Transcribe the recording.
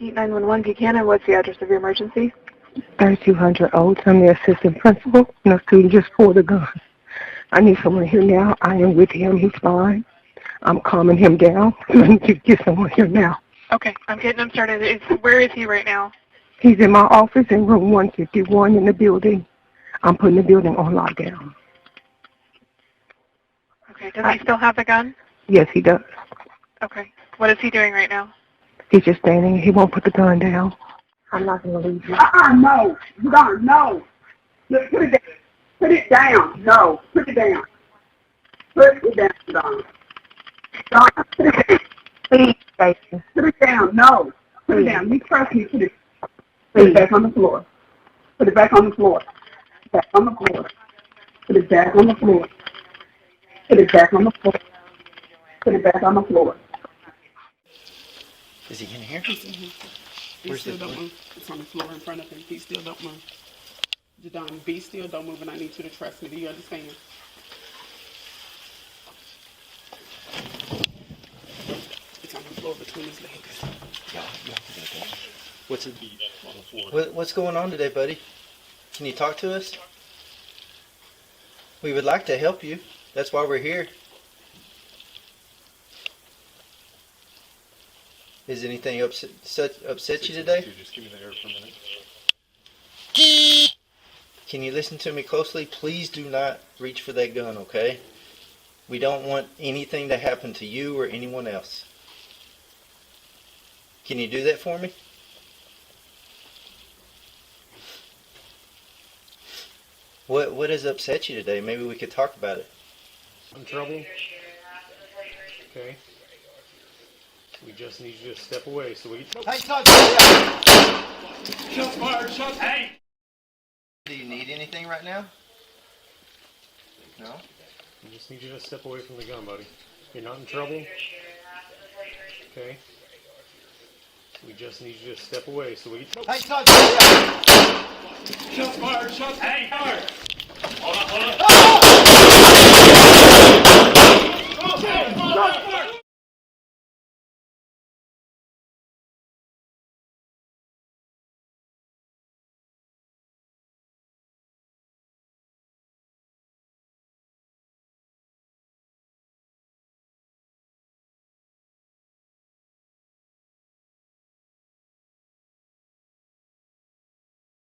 Mesquite 911 Buchanan, what's the address of your emergency? 3200 Olds. I'm the assistant principal. No student just pulled a gun. I need someone here now. I am with him. He's fine. I'm calming him down. I need to get someone here now. Okay, I'm getting him started. Where is he right now? He's in my office in room 151 in the building. I'm putting the building on lockdown. Okay, does he still have the gun? Yes, he does. Okay, what is he doing right now? He's just standing. He won't put the gun down. I'm not going to leave you. No. You don't. No. Look, put it down. Put it down. No. Put it down. Put it down, Don. Don, put it down. Please, Jason. Put it down. No. Put it down. You trust me. Put it back on the floor. Put it back on the floor. Back on the floor. Put it back on the floor. Put it back on the floor. Put it back on the floor. Is he in here? He's in here. Be still, don't move. It's on the floor in front of him. Be still, don't move. Jadon, be still, don't move, and I need you to trust me. Do you understand? It's on the floor between his legs. What's going on today, buddy? Can you talk to us? We would like to help you. That's why we're here. Is anything upset you today? Just give me the air for a minute. Can you listen to me closely? Please do not reach for that gun, okay? We don't want anything to happen to you or anyone else. Can you do that for me? What has upset you today? Maybe we could talk about it. In trouble? Okay. We just need you to step away so we can... Hey, talk. Shots fired! Shots... Hey! Do you need anything right now? No? We just need you to step away from the gun, buddy. You're not in trouble? Okay. We just need you to step away so we can... Hey, talk. Shots fired! Shots... Hey! Fire!